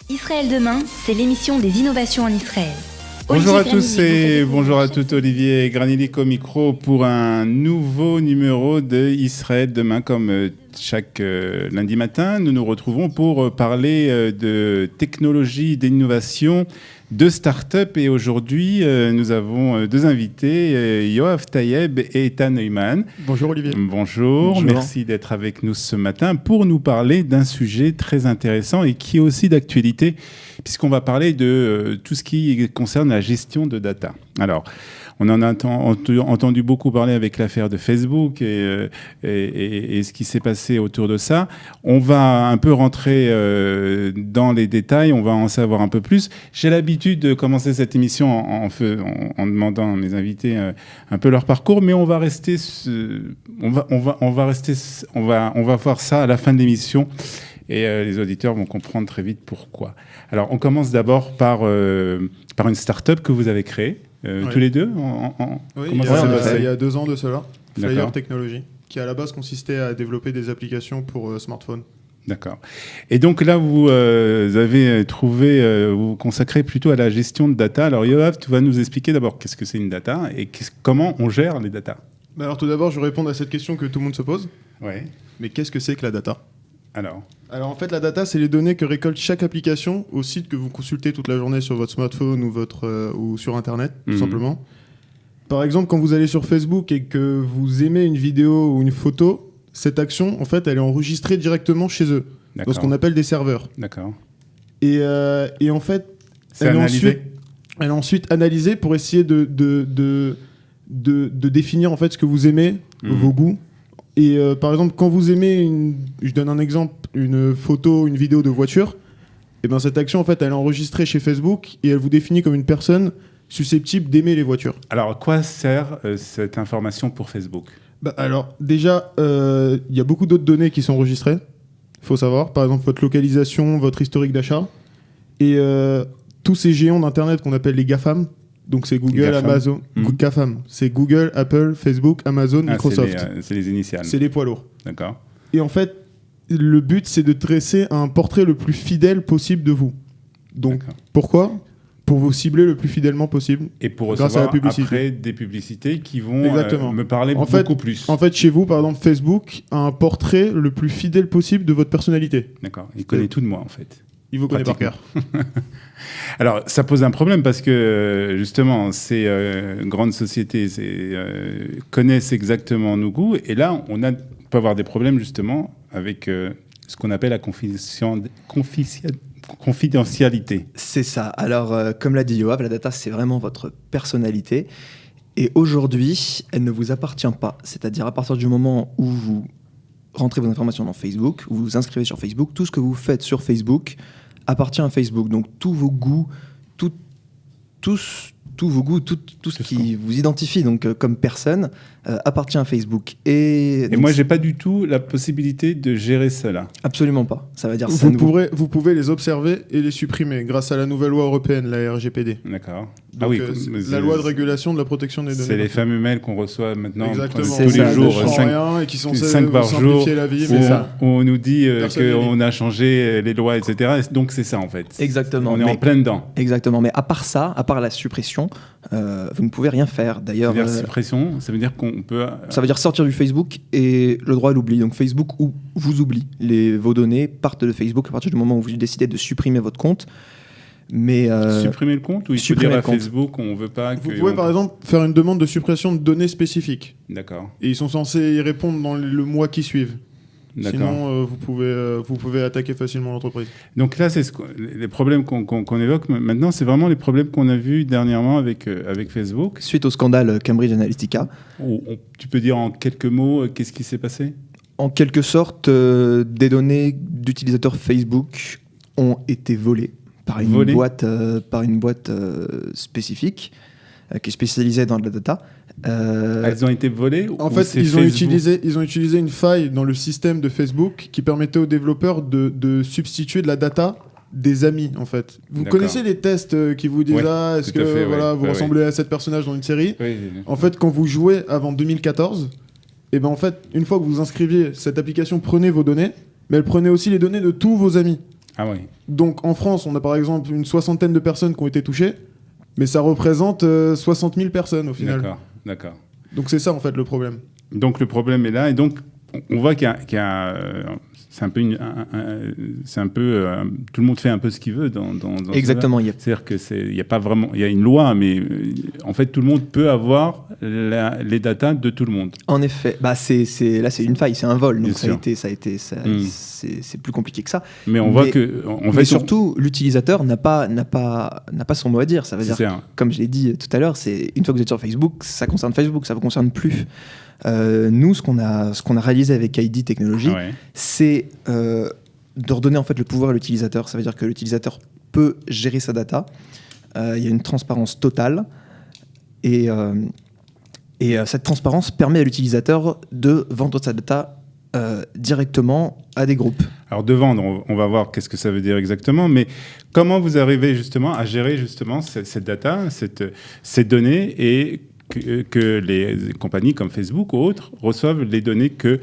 Israël demain, c'est l'émission des innovations en Israël. Bonjour Olivier à tous et Granilli, bonjour à toutes, Olivier Granillic au micro pour un nouveau numéro de Israël demain. Comme chaque lundi matin, nous nous retrouvons pour parler de technologie, d'innovation, de start-up. Et aujourd'hui, nous avons deux invités, Yoav Tayeb et Ethan Neumann. Bonjour Olivier. Bonjour, merci d'être avec nous ce matin pour nous parler d'un sujet très intéressant et qui est aussi d'actualité, puisqu'on va parler de tout ce qui concerne la gestion de data. Alors, on en a entendu beaucoup parler avec l'affaire de Facebook et ce qui s'est passé autour de ça. On va un peu rentrer dans les détails, on va en savoir un peu plus. J'ai l'habitude de commencer cette émission en demandant à mes invités un peu leur parcours, mais on va voir ça à la fin de l'émission. Et les auditeurs vont comprendre très vite pourquoi. Alors, on commence d'abord par une start-up que vous avez créée, tous les deux. Oui, il y a 2 ans de cela, Flyer Technology, qui à la base consistait à développer des applications pour smartphones. D'accord. Et donc là, vous avez trouvé, vous vous consacrez plutôt à la gestion de data. Alors, Yoav, tu vas nous expliquer d'abord qu'est-ce que c'est une data et comment on gère les data. Alors, tout d'abord, je vais répondre à cette question que tout le monde se pose. Ouais. Mais qu'est-ce que c'est que la data ? Alors, en fait, la data, c'est les données que récolte chaque application au site que vous consultez toute la journée sur votre smartphone ou sur Internet, tout simplement. Par exemple, quand vous allez sur Facebook et que vous aimez une vidéo ou une photo, cette action, en fait, elle est enregistrée directement chez eux, dans ce qu'on appelle des serveurs. D'accord. Et en fait, elle est ensuite analysée pour essayer de définir en fait ce que vous aimez, vos goûts. Et par exemple, quand vous aimez, je donne un exemple, une photo, une vidéo de voiture, et ben cette action, en fait, elle est enregistrée chez Facebook et elle vous définit comme une personne susceptible d'aimer les voitures. Alors, à quoi sert cette information pour Facebook ? Alors, déjà, il y a beaucoup d'autres données qui sont enregistrées, il faut savoir. Par exemple, votre localisation, votre historique d'achat. Et tous ces géants d'Internet qu'on appelle les GAFAM, donc c'est Google, Amazon, GAFAM, c'est Google, Apple, Facebook, Amazon, Microsoft. C'est les initiales. C'est les poids lourds. D'accord. Et en fait, le but, c'est de dresser un portrait le plus fidèle possible de vous. Donc, pourquoi ? Pour vous cibler le plus fidèlement possible. Et pour recevoir après des publicités qui vont me parler beaucoup plus. En fait, chez vous, par exemple, Facebook a un portrait le plus fidèle possible de votre personnalité. D'accord. Il connaît tout de moi, en fait. Il vous connaît par cœur. Alors, ça pose un problème parce que, justement, ces grandes sociétés connaissent exactement nos goûts. Et là, on peut avoir des problèmes, justement, avec ce qu'on appelle la confidentialité. C'est ça. Alors, comme l'a dit Yoav, la data, c'est vraiment votre personnalité. Et aujourd'hui, elle ne vous appartient pas. C'est-à-dire, à partir du moment où vous rentrez vos informations dans Facebook, vous vous inscrivez sur Facebook, tout ce que vous faites sur Facebook appartient à Facebook. Donc, tous vos goûts, tout ce qui vous identifie donc, comme personne appartient à Facebook. Et moi, j'ai pas du tout la possibilité de gérer cela. Absolument pas. Ça veut dire vous pouvez les observer et les supprimer grâce à la nouvelle loi européenne, la RGPD. D'accord. Donc, la loi de régulation de la protection des données. C'est les fameux mails qu'on reçoit maintenant tous les jours, 5 par jour, la vie, où on nous dit qu'on a changé les lois, etc. Donc c'est ça en fait. Exactement. On est en plein dedans. Exactement. Mais à part ça, à part la suppression, vous ne pouvez rien faire. D'ailleurs, suppression, ça veut dire qu'on peut. Ça veut dire sortir du Facebook et le droit à l'oubli. Donc Facebook vous oublie. Vos données partent de Facebook à partir du moment où vous décidez de supprimer votre compte. Mais supprimer le compte ou il faut dire à Facebook on veut pas que... Vous pouvez par exemple faire une demande de suppression de données spécifiques. D'accord. Et ils sont censés y répondre dans le mois qui suivent. D'accord. Sinon, vous pouvez attaquer facilement l'entreprise. Donc là, c'est les problèmes qu'on évoque maintenant, c'est vraiment les problèmes qu'on a vus dernièrement avec Facebook. Suite au scandale Cambridge Analytica. Tu peux dire en quelques mots qu'est-ce qui s'est passé ? En quelque sorte, des données d'utilisateurs Facebook ont été volées par une boîte spécifique qui est spécialisée dans la data. Elles ont été volées ? En fait, ils ont utilisé une faille dans le système de Facebook qui permettait aux développeurs de substituer de la data des amis, en fait. Vous connaissez les tests qui vous disent est-ce que vous ressemblez à cet personnage dans une série ? En fait, quand vous jouez avant 2014, et ben en fait, une fois que vous inscriviez, cette application prenait vos données, mais elle prenait aussi les données de tous vos amis. Ah oui. Donc en France, on a par exemple une 60aine de personnes qui ont été touchées, mais ça représente 60 000 personnes au final. D'accord. Donc c'est ça en fait le problème. Donc le problème est là, et donc on voit qu'il y a c'est un peu tout le monde fait un peu ce qu'il veut dans Exactement. C'est-à-dire que il y a pas vraiment, il y a une loi, mais en fait tout le monde peut avoir les datas de tout le monde. En effet, là c'est une faille, c'est un vol, donc Bien c'est plus compliqué que ça. Mais on voit que en fait, surtout l'utilisateur n'a pas son mot à dire. Ça veut dire, comme je l'ai dit tout à l'heure, c'est une fois que vous êtes sur Facebook, ça concerne Facebook, ça vous concerne plus. Nous, ce qu'on a réalisé avec ID Technologies, c'est de redonner en fait le pouvoir à l'utilisateur. Ça veut dire que l'utilisateur peut gérer sa data. Il y a une transparence totale et cette transparence permet à l'utilisateur de vendre sa data directement à des groupes. Alors de vendre, on va voir qu'est-ce que ça veut dire exactement, mais comment vous arrivez justement à gérer justement cette data, ces données, et que les compagnies comme Facebook ou autres reçoivent les données que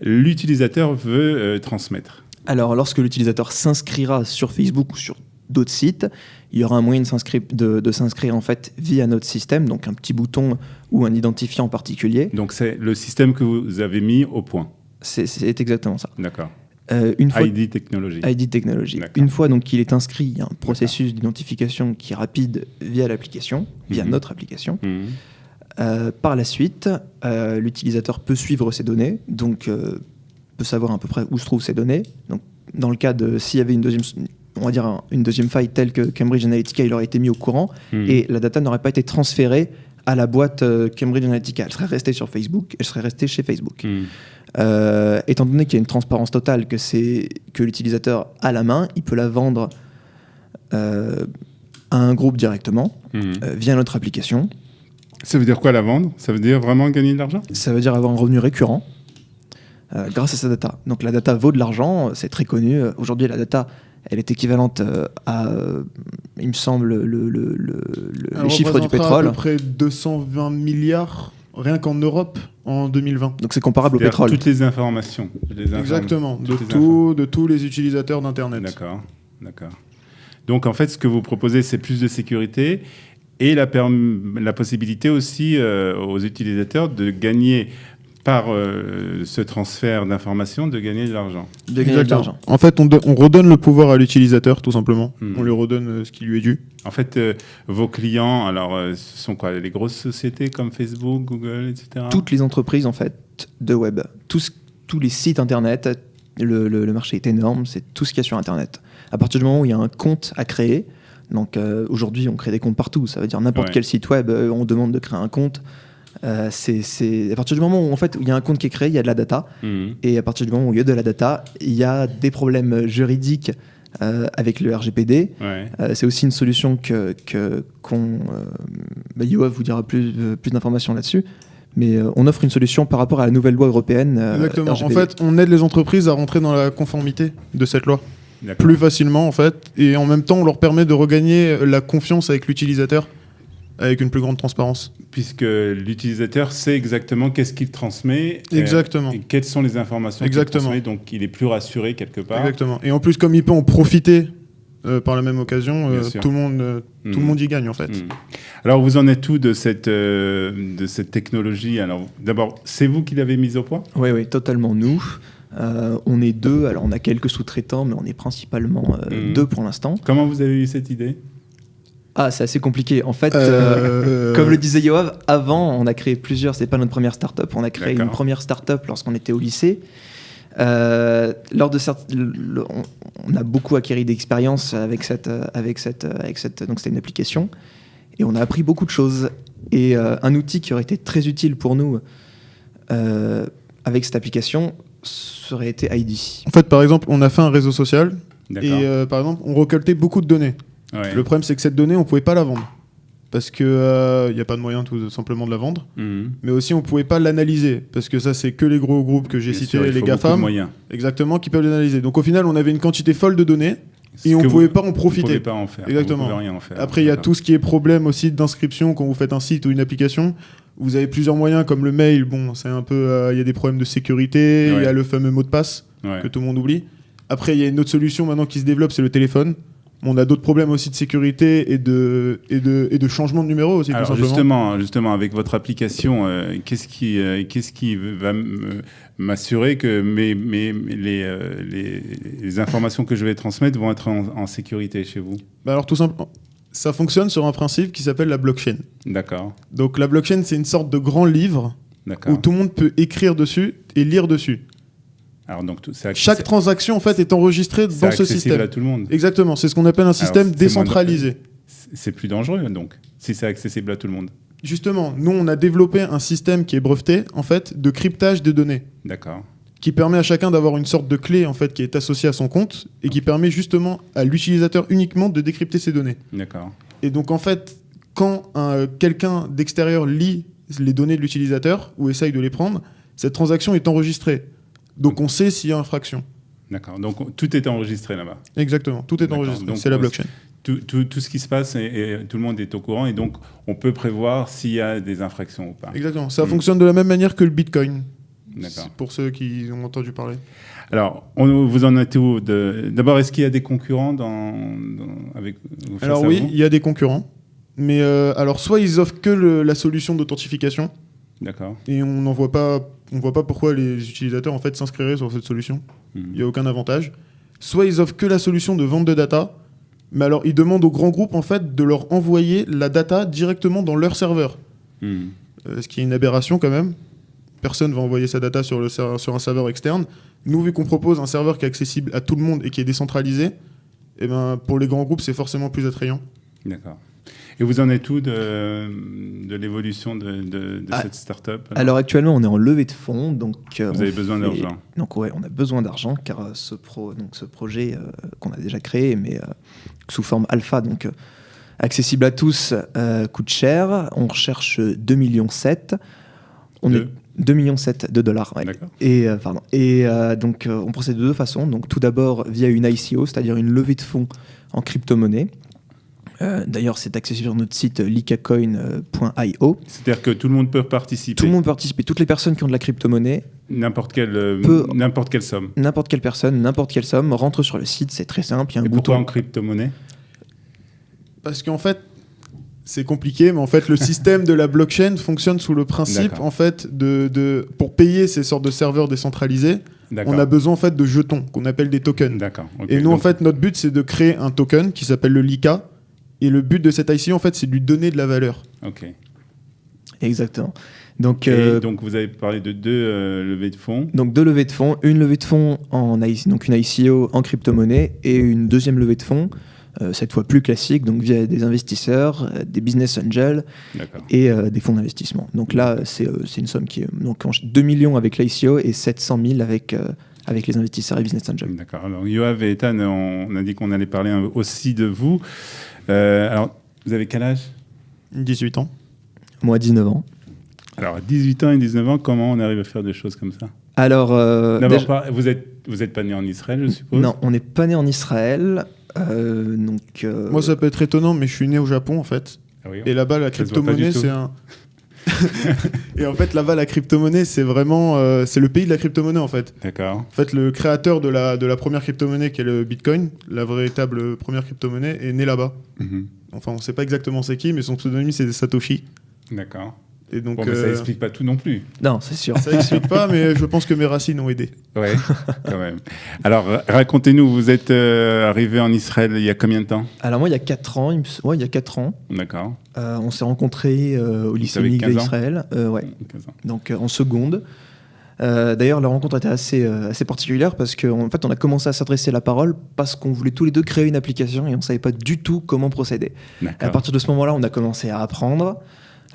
l'utilisateur veut transmettre? Alors, lorsque l'utilisateur s'inscrira sur Facebook ou sur d'autres sites, il y aura un moyen de s'inscrire en fait via notre système, donc un petit bouton ou un identifiant en particulier. Donc c'est le système que vous avez mis au point. C'est exactement ça. D'accord. ID Technologies. Une fois donc qu'il est inscrit, il y a un processus d'identification qui est rapide via l'application, via notre application. Par la suite, l'utilisateur peut suivre ses données, donc peut savoir à peu près où se trouvent ses données. Donc, dans le cas de s'il y avait une deuxième faille telle que Cambridge Analytica, il aurait été mis au courant et la data n'aurait pas été transférée à la boîte Cambridge Analytica. Elle serait restée sur Facebook, elle serait restée chez Facebook. Étant donné qu'il y a une transparence totale, que l'utilisateur a la main, il peut la vendre à un groupe directement via notre application. Ça veut dire quoi, la vendre? Ça veut dire vraiment gagner de l'argent? Ça veut dire avoir un revenu récurrent grâce à sa data. Donc la data vaut de l'argent, c'est très connu. Aujourd'hui, la data, elle est équivalente à, il me semble, les chiffres du pétrole. À peu près 220 milliards, rien qu'en Europe, en 2020. Donc c'est comparable au pétrole. Toutes les informations. Exactement, de tous les utilisateurs d'Internet. D'accord. Donc en fait, ce que vous proposez, c'est plus de sécurité et la possibilité aussi aux utilisateurs de gagner par ce transfert d'informations, de gagner de l'argent. En fait, on redonne le pouvoir à l'utilisateur, tout simplement. On lui redonne ce qui lui est dû. En fait, vos clients, alors, ce sont quoi? Les grosses sociétés comme Facebook, Google, etc. Toutes les entreprises, en fait, de web. Tous les sites Internet, le marché est énorme, c'est tout ce qu'il y a sur Internet. À partir du moment où il y a un compte à créer, donc aujourd'hui, on crée des comptes partout. Ça veut dire n'importe quel site web, on demande de créer un compte. C'est à partir du moment où en fait il y a un compte qui est créé, il y a de la data, et à partir du moment où il y a de la data, il y a des problèmes juridiques avec le RGPD. C'est aussi une solution Yoav vous dira plus d'informations là-dessus. Mais on offre une solution par rapport à la nouvelle loi européenne. Exactement. RGPD. En fait, on aide les entreprises à rentrer dans la conformité de cette loi plus facilement en fait, et en même temps on leur permet de regagner la confiance avec l'utilisateur, avec une plus grande transparence. Puisque l'utilisateur sait exactement qu'est-ce qu'il transmet. Exactement. Et quelles sont les informations qu'il transmet, donc il est plus rassuré quelque part. Exactement. Et en plus, comme il peut en profiter par la même occasion, tout le monde y gagne en fait. Alors vous en êtes où de cette technologie? Alors d'abord, c'est vous qui l'avez mise au point? Oui, totalement nous. On est 2, alors on a quelques sous-traitants, mais on est principalement 2 pour l'instant. Comment vous avez eu cette idée? C'est assez compliqué. En fait, comme le disait Yoav, avant, on a créé plusieurs, c'est pas notre première start-up, on a créé une première start-up lorsqu'on était au lycée. On a beaucoup acquis d'expérience avec cette, donc c'était une application, et on a appris beaucoup de choses. Et un outil qui aurait été très utile pour nous avec cette application serait été ID. En fait, par exemple, on a fait un réseau social et par exemple, on récoltait beaucoup de données. Le problème, c'est que cette donnée, on pouvait pas la vendre parce que y a pas de moyen tout simplement de la vendre. Mais aussi, on pouvait pas l'analyser parce que ça, c'est que les gros groupes que j'ai cités, les GAFAM, exactement, qui peuvent l'analyser. Donc au final, on avait une quantité folle de données et on pouvait pas en profiter. Vous pouvez pas en faire. Exactement. Vous pouvez rien en faire. Après, il y a tout ce qui est problème aussi d'inscription quand vous faites un site ou une application. Vous avez plusieurs moyens comme le mail. Bon, c'est un peu, il y a des problèmes de sécurité. Il y a le fameux mot de passe que tout le monde oublie. Après, il y a une autre solution maintenant qui se développe, c'est le téléphone. On a d'autres problèmes aussi de sécurité et de changement de numéro aussi, Alors tout simplement. justement, avec votre application, qu'est-ce qui va m'assurer que les informations que je vais transmettre vont être en sécurité chez vous? Alors tout simplement, ça fonctionne sur un principe qui s'appelle la blockchain. D'accord. Donc la blockchain, c'est une sorte de grand livre où tout le monde peut écrire dessus et lire dessus. Alors donc, chaque transaction en fait est enregistrée dans ce système. C'est accessible à tout le monde. Exactement, c'est ce qu'on appelle un système décentralisé. C'est plus dangereux donc, si c'est accessible à tout le monde. Justement, nous on a développé un système qui est breveté en fait de cryptage des données. D'accord. Qui permet à chacun d'avoir une sorte de clé en fait qui est associée à son compte et qui permet justement à l'utilisateur uniquement de décrypter ses données. D'accord. Et donc en fait, quand quelqu'un d'extérieur lit les données de l'utilisateur ou essaye de les prendre, cette transaction est enregistrée. Donc on sait s'il y a infraction. D'accord. Donc tout est enregistré là-bas. Exactement. Tout est enregistré. C'est la blockchain. Tout ce qui se passe et tout le monde est au courant et donc on peut prévoir s'il y a des infractions ou pas. Exactement. Ça fonctionne de la même manière que le Bitcoin. D'accord. Pour ceux qui ont entendu parler. Alors, vous en êtes où D'abord, est-ce qu'il y a des concurrents avec Alors oui, il y a des concurrents. Mais alors, soit ils offrent que la solution d'authentification. D'accord. Et on ne voit pas pourquoi les utilisateurs en fait s'inscriraient sur cette solution. Il n'y a aucun avantage. Soit ils offrent que la solution de vente de data. Mais alors, ils demandent aux grands groupes en fait de leur envoyer la data directement dans leur serveur. Ce qui est une aberration quand même. Personne va envoyer sa data sur un serveur externe. Nous, vu qu'on propose un serveur qui est accessible à tout le monde et qui est décentralisé, eh ben, pour les grands groupes, c'est forcément plus attrayant. D'accord. Et vous en êtes où de l'évolution de cette start-up? Alors actuellement, on est en levée de fonds. Donc, vous avez besoin d'argent. Donc ouais, on a besoin d'argent car ce projet qu'on a déjà créé, mais sous forme alpha, donc accessible à tous, coûte cher. On recherche 2,7 millions. On est 2,7 millions de dollars. Ouais. D'accord. Et donc, on procède de deux façons. Donc, tout d'abord, via une ICO, c'est-à-dire une levée de fonds en crypto-monnaie. D'ailleurs, c'est accessible sur notre site likacoin.io. C'est-à-dire que tout le monde peut participer. Tout le monde peut participer. Toutes les personnes qui ont de la crypto-monnaie. N'importe quelle somme. N'importe quelle personne, n'importe quelle somme, rentre sur le site. C'est très simple. Il y a un bouton. Pourquoi en crypto-monnaie? Parce qu'en fait, c'est compliqué, mais en fait, le système de la blockchain fonctionne sous le principe, en fait, pour payer ces sortes de serveurs décentralisés, on a besoin en fait de jetons qu'on appelle des tokens. D'accord. Okay. Et nous, en fait, notre but, c'est de créer un token qui s'appelle le Lika. Et le but de cette ICO, en fait, c'est de lui donner de la valeur. Ok. Exactement. Donc, donc vous avez parlé de deux levées de fonds. Donc deux levées de fonds, une levée de fonds donc une ICO en crypto-monnaie et une deuxième levée de fonds. Cette fois plus classique, donc via des investisseurs, des business angels et des fonds d'investissement. Donc là, c'est une somme qui est donc 2 millions avec l'ICO et 700 000 avec les investisseurs et business angels. D'accord. Alors Yoav et Ethan, on a dit qu'on allait parler aussi de vous. Alors, vous avez quel âge? 18 ans. Moi, 19 ans. Alors, 18 ans et 19 ans, comment on arrive à faire des choses comme ça? Alors, d'abord, vous êtes pas né en Israël, je suppose? Non, on n'est pas né en Israël. Moi, ça peut être étonnant, mais je suis né au Japon, en fait. Ah oui, et là-bas, la crypto-monnaie, c'est un... Et en fait, là-bas, la crypto-monnaie, c'est vraiment... c'est le pays de la crypto-monnaie, en fait. D'accord. En fait, le créateur de la première crypto-monnaie, qui est le Bitcoin, la véritable première crypto-monnaie, est né là-bas. Enfin, on ne sait pas exactement c'est qui, mais son pseudonyme, c'est Satoshi. D'accord. Et donc, bon, mais ça explique pas tout non plus. Non, c'est sûr. Ça explique pas, mais je pense que mes racines ont aidé. Ouais, quand même. Alors, racontez-nous, vous êtes arrivé en Israël il y a combien de temps? Alors moi, il y a 4 ans. Ouais, il y a 4 ans. D'accord. On s'est rencontrés au lycée unique d'Israël. Ouais. 15 ans. Donc en seconde. D'ailleurs, la rencontre était assez particulière parce qu'en fait, on a commencé à s'adresser la parole parce qu'on voulait tous les deux créer une application et on ne savait pas du tout comment procéder. À partir de ce moment-là, on a commencé à apprendre.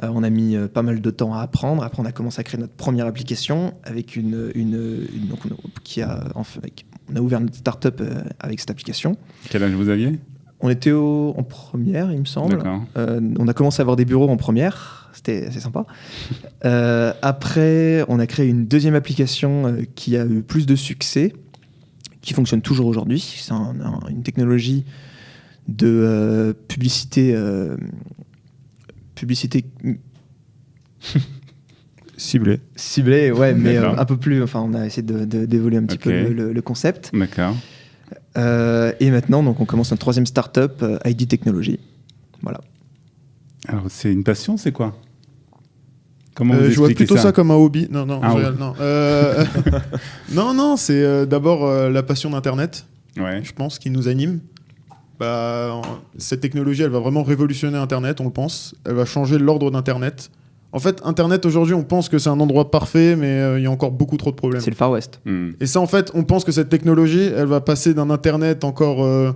On a mis pas mal de temps à apprendre. Après, on a commencé à créer notre première application avec on a ouvert notre start-up avec cette application. Quel âge vous aviez? On était en première, il me semble. On a commencé à avoir des bureaux en première. C'était assez sympa. Après, on a créé une deuxième application qui a eu plus de succès, qui fonctionne toujours aujourd'hui. C'est une technologie de publicité ciblée, ouais, mais un peu plus. Enfin, on a essayé d'évoluer un petit peu le concept. D'accord. Et maintenant, donc, on commence notre 3e start-up, ID Technology. Voilà. Alors, c'est une passion, c'est quoi? Comment vous je vois expliquez plutôt ça comme un hobby. Non, Ah, je oui. rigole, non. non, c'est d'abord la passion d'Internet, Ouais. je pense, qui nous anime. Cette technologie, elle va vraiment révolutionner Internet, on le pense. Elle va changer l'ordre d'Internet. En fait, Internet, aujourd'hui, on pense que c'est un endroit parfait, mais il y a encore beaucoup trop de problèmes. C'est le Far West. Et ça, en fait, on pense que cette technologie, elle va passer d'un Internet encore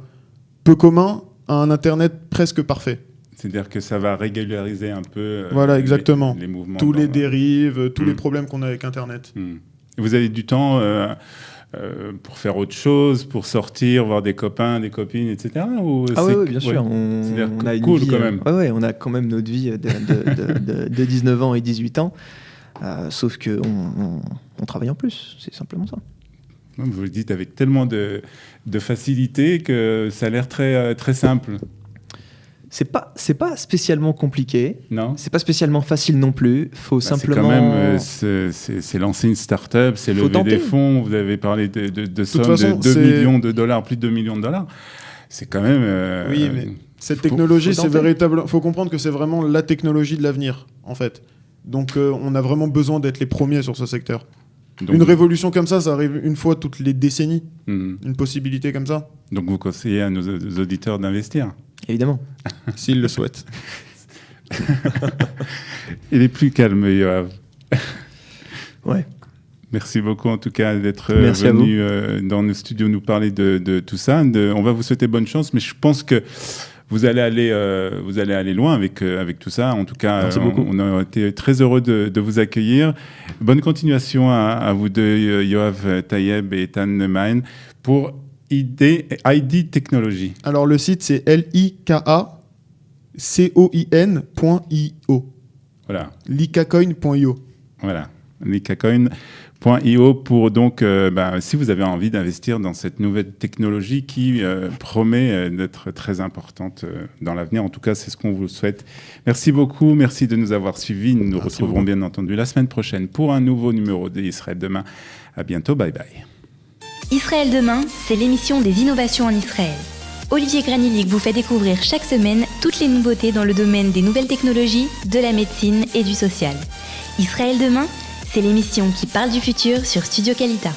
peu commun à un Internet presque parfait. C'est-à-dire que ça va régulariser un peu Voilà, exactement. les mouvements. Tous les dérives, tous les problèmes qu'on a avec Internet. Vous avez du temps pour faire autre chose, pour sortir, voir des copains, des copines, etc. Ou Oui, bien sûr. C'est-à-dire On a une cool vie, quand même. Ouais, on a quand même notre vie de 19 ans et 18 ans. Sauf qu'on on travaille en plus, c'est simplement ça. Vous le dites avec tellement de facilité que ça a l'air très, très simple. C'est pas spécialement compliqué. Non. C'est pas spécialement facile non plus. Faut simplement. C'est quand même, c'est lancer une start-up, c'est lever des fonds. Vous avez parlé de sommes façon, de 2 millions de dollars, plus de 2 millions de dollars. C'est quand même. Oui, mais cette technologie, c'est véritable. Faut comprendre que c'est vraiment la technologie de l'avenir, en fait. Donc, on a vraiment besoin d'être les premiers sur ce secteur. Donc, une révolution comme ça arrive une fois toutes les décennies. Une possibilité comme ça. Donc, vous conseillez à nos auditeurs d'investir. Évidemment. S'ils le souhaitent. Il est plus calme, Yoav. Ouais. Merci beaucoup en tout cas d'être venu dans nos studios nous parler de tout ça. On va vous souhaiter bonne chance, mais je pense que vous allez aller loin avec tout ça. En tout cas, on a été très heureux de vous accueillir. Bonne continuation à vous deux, Yoav Tayeb et Ethan Neumann, pour ID Technology. Alors le site c'est likacoin.io. Voilà. likacoin.io. Voilà. likacoin.io pour donc, si vous avez envie d'investir dans cette nouvelle technologie qui promet d'être très importante dans l'avenir. En tout cas, c'est ce qu'on vous souhaite. Merci beaucoup. Merci de nous avoir suivis. Nous nous retrouverons bien entendu la semaine prochaine pour un nouveau numéro d'Israël Demain. À bientôt. Bye bye. Israël Demain, c'est l'émission des innovations en Israël. Olivier Granilic vous fait découvrir chaque semaine toutes les nouveautés dans le domaine des nouvelles technologies, de la médecine et du social. Israël Demain, c'est l'émission qui parle du futur sur Studio Kalita.